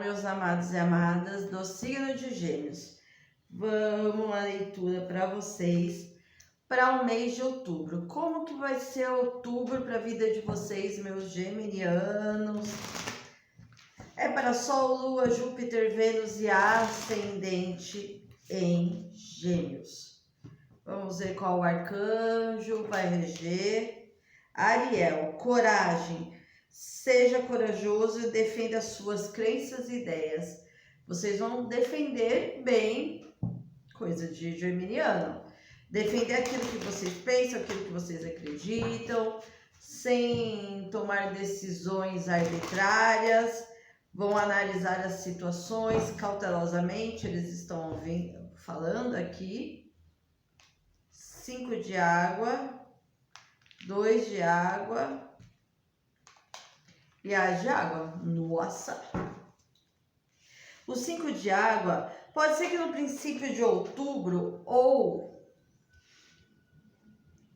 meus amados e amadas do signo de Gêmeos. Vamos à leitura para vocês para o mês de outubro. Como que vai ser outubro para a vida de vocês, meus geminianos? É para Sol, Lua, Júpiter, Vênus e Ascendente em Gêmeos. Vamos ver qual arcanjo vai reger. Ariel, coragem. Seja corajoso e defenda as suas crenças e ideias. Vocês vão defender bem, coisa de geminiano. Defender aquilo que vocês pensam, aquilo que vocês acreditam, sem tomar decisões arbitrárias. Vão analisar as situações cautelosamente. Eles estão falando aqui. 5 de água, 2 de água. E a de água, nossa! O 5 de água, pode ser que no princípio de outubro ou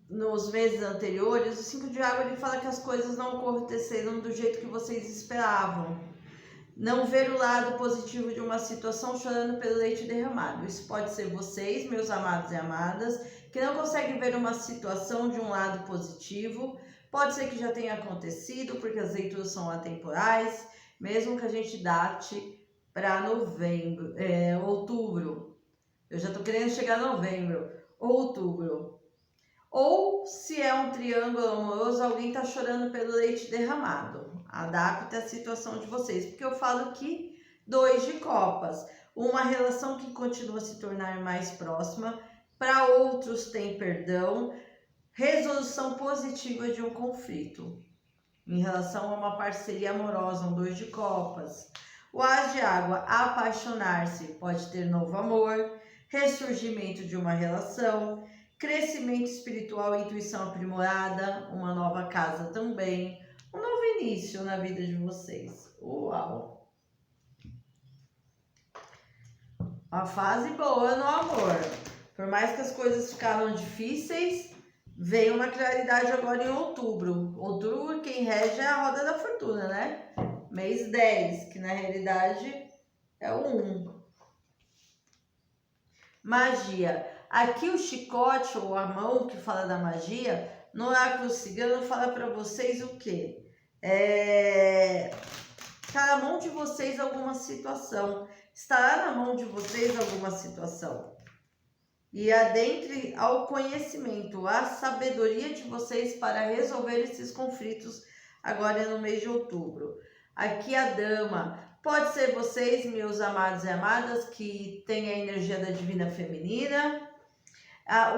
nos meses anteriores, o 5 de água ele fala que as coisas não aconteceram do jeito que vocês esperavam. Não ver o lado positivo de uma situação chorando pelo leite derramado. Isso pode ser vocês, meus amados e amadas, que não conseguem ver uma situação de um lado positivo. Pode ser que já tenha acontecido, porque as leituras são atemporais, mesmo que a gente date para outubro. Eu já estou querendo chegar a novembro, outubro. Ou se é um triângulo amoroso, alguém está chorando pelo leite derramado. Adapte a situação de vocês, porque eu falo que 2 de copas, uma relação que continua a se tornar mais próxima, para outros tem perdão, resolução positiva de um conflito em relação a uma parceria amorosa, um 2 de copas. O as de água, apaixonar-se, pode ter novo amor, ressurgimento de uma relação, crescimento espiritual e intuição aprimorada, uma nova casa também, um novo início na vida de vocês. Uau! Uma fase boa no amor. Por mais que as coisas ficaram difíceis, veio uma claridade agora em outubro. Outubro, quem rege é a roda da fortuna, né? Mês 10, que na realidade é o 1. Magia. Aqui o chicote ou a mão que fala da magia, no oráculo cigano fala para vocês o quê? Está na mão de vocês alguma situação. Estará na mão de vocês alguma situação. E adentre ao conhecimento, à sabedoria de vocês para resolver esses conflitos agora no mês de outubro. Aqui a dama, pode ser vocês, meus amados e amadas, que têm a energia da divina feminina.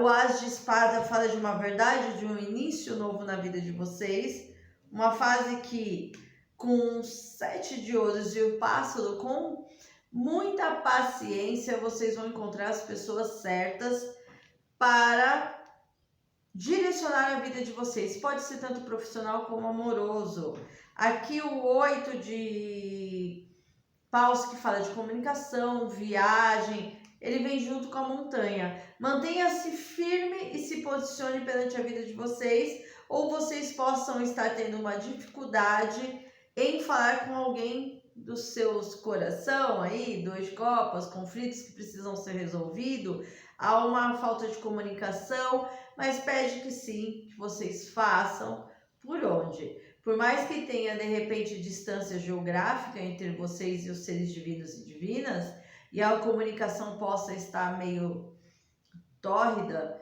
O as de espada fala de uma verdade, de um início novo na vida de vocês. Uma fase que, com 7 de ouros e o pássaro, com muita paciência, vocês vão encontrar as pessoas certas para direcionar a vida de vocês. Pode ser tanto profissional como amoroso. Aqui o 8 de paus, que fala de comunicação, viagem, ele vem junto com a montanha. Mantenha-se firme e se posicione perante a vida de vocês, ou vocês possam estar tendo uma dificuldade em falar com alguém dos seus coração aí, 2 de copas, conflitos que precisam ser resolvidos, há uma falta de comunicação, mas pede que sim, que vocês façam. Por onde? Por mais que tenha de repente distância geográfica entre vocês e os seres divinos e divinas, e a comunicação possa estar meio tórrida,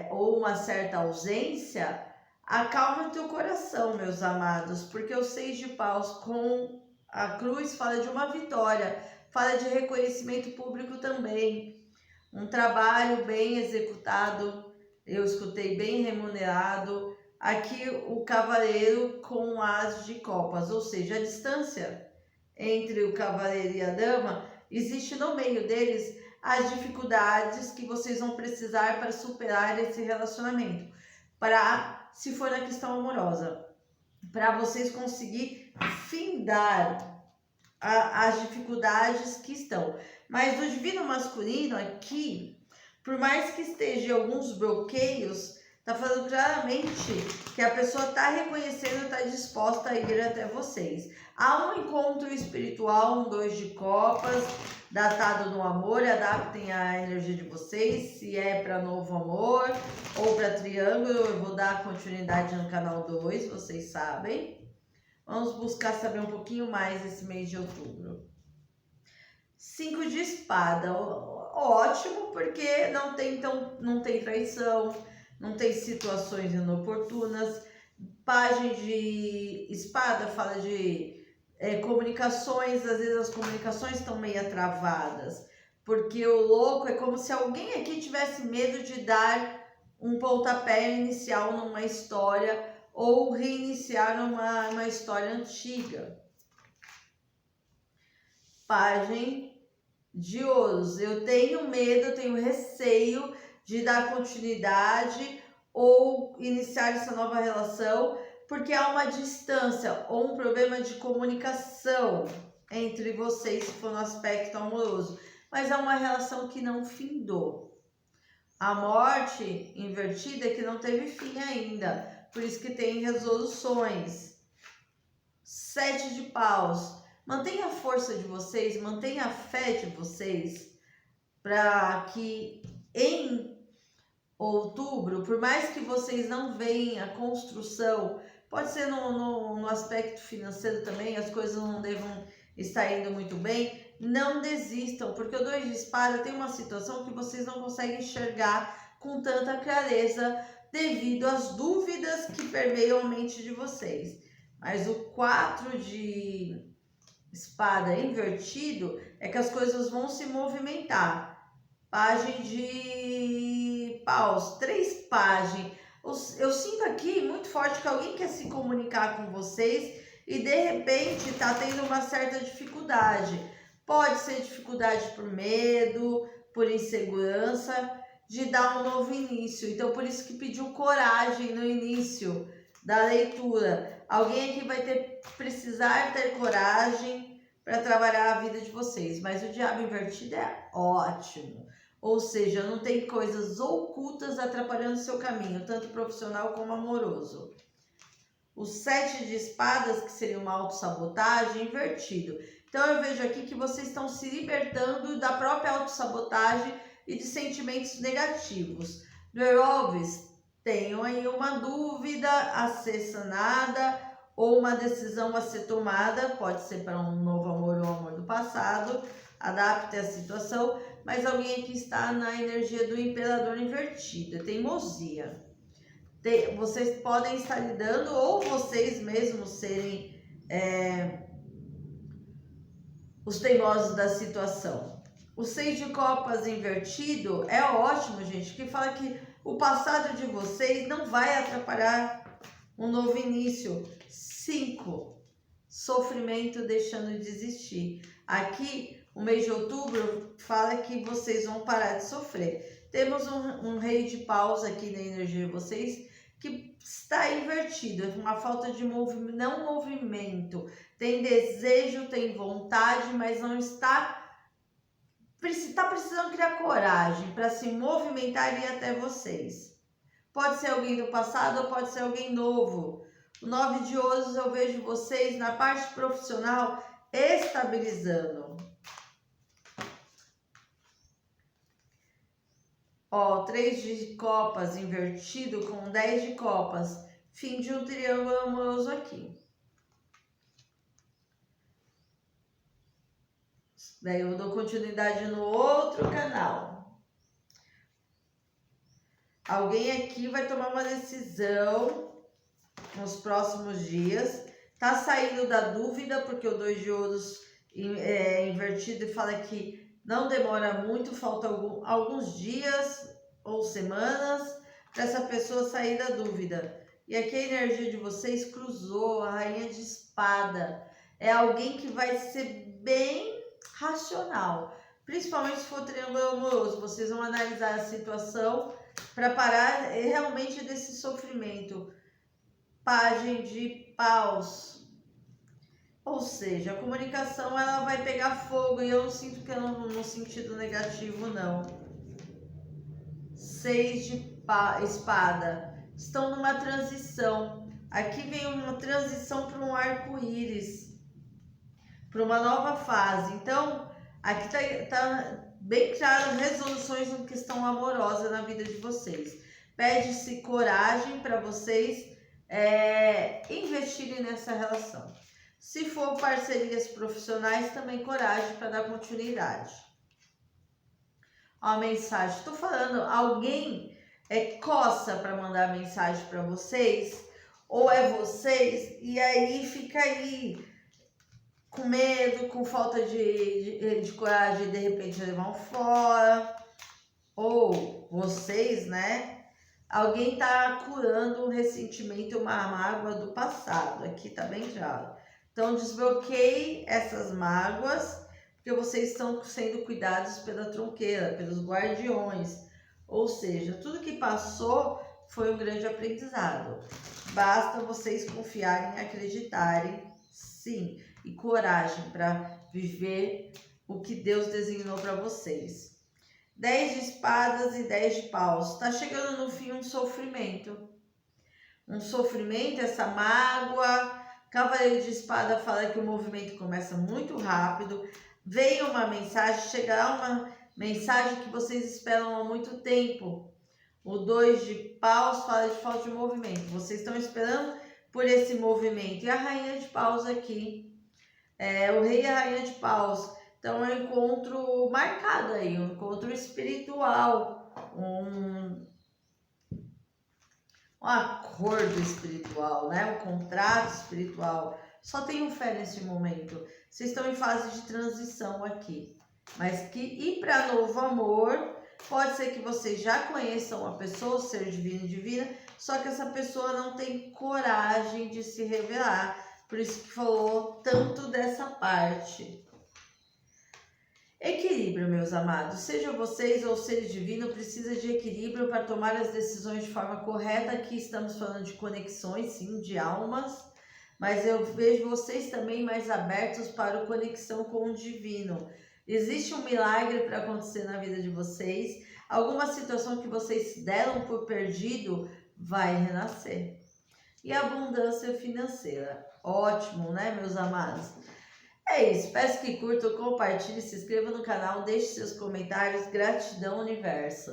ou uma certa ausência, acalma o teu coração, meus amados, porque o 6 de paus com a cruz fala de uma vitória, fala de reconhecimento público também, um trabalho bem executado, eu escutei bem remunerado. Aqui o cavaleiro com o as de copas, ou seja, a distância entre o cavaleiro e a dama, existe no meio deles as dificuldades que vocês vão precisar para superar esse relacionamento, se for na questão amorosa, para vocês conseguir findar as dificuldades que estão. Mas do divino masculino aqui, por mais que esteja alguns bloqueios, Tá falando claramente que a pessoa tá reconhecendo, tá disposta a ir até vocês. Há um encontro espiritual, um 2 de copas, datado no amor. Adaptem a energia de vocês, se é para novo amor ou para triângulo. Eu vou dar continuidade no canal 2, vocês sabem. Vamos buscar saber um pouquinho mais esse mês de outubro. 5 de espada, ótimo, porque não tem traição, não tem situações inoportunas. Pajem de espada fala de comunicações, às vezes as comunicações estão meio travadas, porque o louco é como se alguém aqui tivesse medo de dar um pontapé inicial numa história ou reiniciar uma história antiga. Pajem de ouros, eu tenho medo, eu tenho receio de dar continuidade ou iniciar essa nova relação, porque há uma distância ou um problema de comunicação entre vocês, se for no aspecto amoroso, mas há uma relação que não findou. A morte invertida é que não teve fim ainda, por isso que tem resoluções. 7 de paus. Mantenha a força de vocês, mantenha a fé de vocês, para que em outubro, por mais que vocês não vejam a construção, pode ser no aspecto financeiro também, as coisas não devam estar indo muito bem, não desistam, porque o 2 de espada tem uma situação que vocês não conseguem enxergar com tanta clareza devido às dúvidas que permeiam a mente de vocês. Mas o 4 de espada invertido é que as coisas vão se movimentar. Pajem de paus, 3 pajem. Eu sinto aqui muito forte que alguém quer se comunicar com vocês e de repente tá tendo uma certa dificuldade. Pode ser dificuldade por medo, por insegurança, de dar um novo início. Então por isso que pediu coragem no início da leitura. Alguém aqui vai precisar ter coragem para trabalhar a vida de vocês, mas o diabo invertido é ótimo. Ou seja, não tem coisas ocultas atrapalhando o seu caminho, tanto profissional como amoroso. O 7 de espadas, que seria uma autossabotagem, invertido. Então eu vejo aqui que vocês estão se libertando da própria autossabotagem e de sentimentos negativos. Verolves, tenham aí uma dúvida a ser sanada ou uma decisão a ser tomada, pode ser para um novo amor ou um amor do passado, adapte a situação, mas alguém aqui está na energia do imperador invertido, teimosia. Vocês podem estar lidando ou vocês mesmos serem os teimosos da situação. O 6 de copas invertido é ótimo, gente, que fala que o passado de vocês não vai atrapalhar um novo início. 5, sofrimento deixando de existir. Aqui, o mês de outubro fala que vocês vão parar de sofrer. Temos um rei de paus aqui na energia de vocês que está invertido, uma falta de não movimento. Tem desejo, tem vontade, mas não está precisando criar coragem para se movimentar e ir até vocês. Pode ser alguém do passado ou pode ser alguém novo. O 9 de ouros eu vejo vocês na parte profissional estabilizando. Ó, 3 de copas invertido com 10 de copas. Fim de um triângulo amoroso aqui. Daí eu dou continuidade no outro canal. Alguém aqui vai tomar uma decisão nos próximos dias. Tá saindo da dúvida, porque o 2 de ouros invertido fala que não demora muito, falta alguns dias ou semanas para essa pessoa sair da dúvida. E aqui a energia de vocês cruzou, a rainha de espada. É alguém que vai ser bem racional, principalmente se for triângulo amoroso. Vocês vão analisar a situação para parar realmente desse sofrimento. Pajem de paus, ou seja, a comunicação ela vai pegar fogo e eu não sinto que é no sentido negativo, não. 6 de espada, estão numa transição. Aqui vem uma transição para um arco-íris, para uma nova fase. Então, aqui tá bem claro resoluções em questão amorosa na vida de vocês. Pede-se coragem para vocês investirem nessa relação. Se for parcerias profissionais, também coragem para dar continuidade. Ó, a mensagem, tô falando, alguém coça para mandar mensagem para vocês, ou é vocês, e aí fica aí com medo, com falta de coragem, de repente levar um fora, ou vocês, né? Alguém tá curando um ressentimento, uma mágoa do passado, aqui tá bem claro. Então desbloqueie essas mágoas, porque vocês estão sendo cuidados pela tronqueira, pelos guardiões. Ou seja, tudo que passou foi um grande aprendizado. Basta vocês confiarem e acreditarem, sim, e coragem para viver o que Deus designou para vocês. 10 de espadas e 10 de paus. Está chegando no fim um sofrimento. Um sofrimento, essa mágoa. Cavaleiro de espada fala que o movimento começa muito rápido. Vem uma mensagem, chegará uma mensagem que vocês esperam há muito tempo. O 2 de paus fala de falta de movimento. Vocês estão esperando por esse movimento. E a rainha de paus aqui. O rei e a rainha de paus. Então é um encontro marcado aí, um encontro espiritual, um acordo espiritual, né? Um contrato espiritual. Só tenham fé nesse momento. Vocês estão em fase de transição aqui. Mas que ir para novo amor, pode ser que vocês já conheçam uma pessoa, ser divino e divina, só que essa pessoa não tem coragem de se revelar. Por isso que falou tanto dessa parte. Equilíbrio, meus amados. Seja vocês ou seres divinos, precisa de equilíbrio para tomar as decisões de forma correta. Aqui estamos falando de conexões, sim, de almas. Mas eu vejo vocês também mais abertos para a conexão com o divino. Existe um milagre para acontecer na vida de vocês. Alguma situação que vocês deram por perdido vai renascer. E abundância financeira. Ótimo, né, meus amados? É isso, peço que curtam, compartilhem, se inscrevam no canal, deixe seus comentários. Gratidão, universo.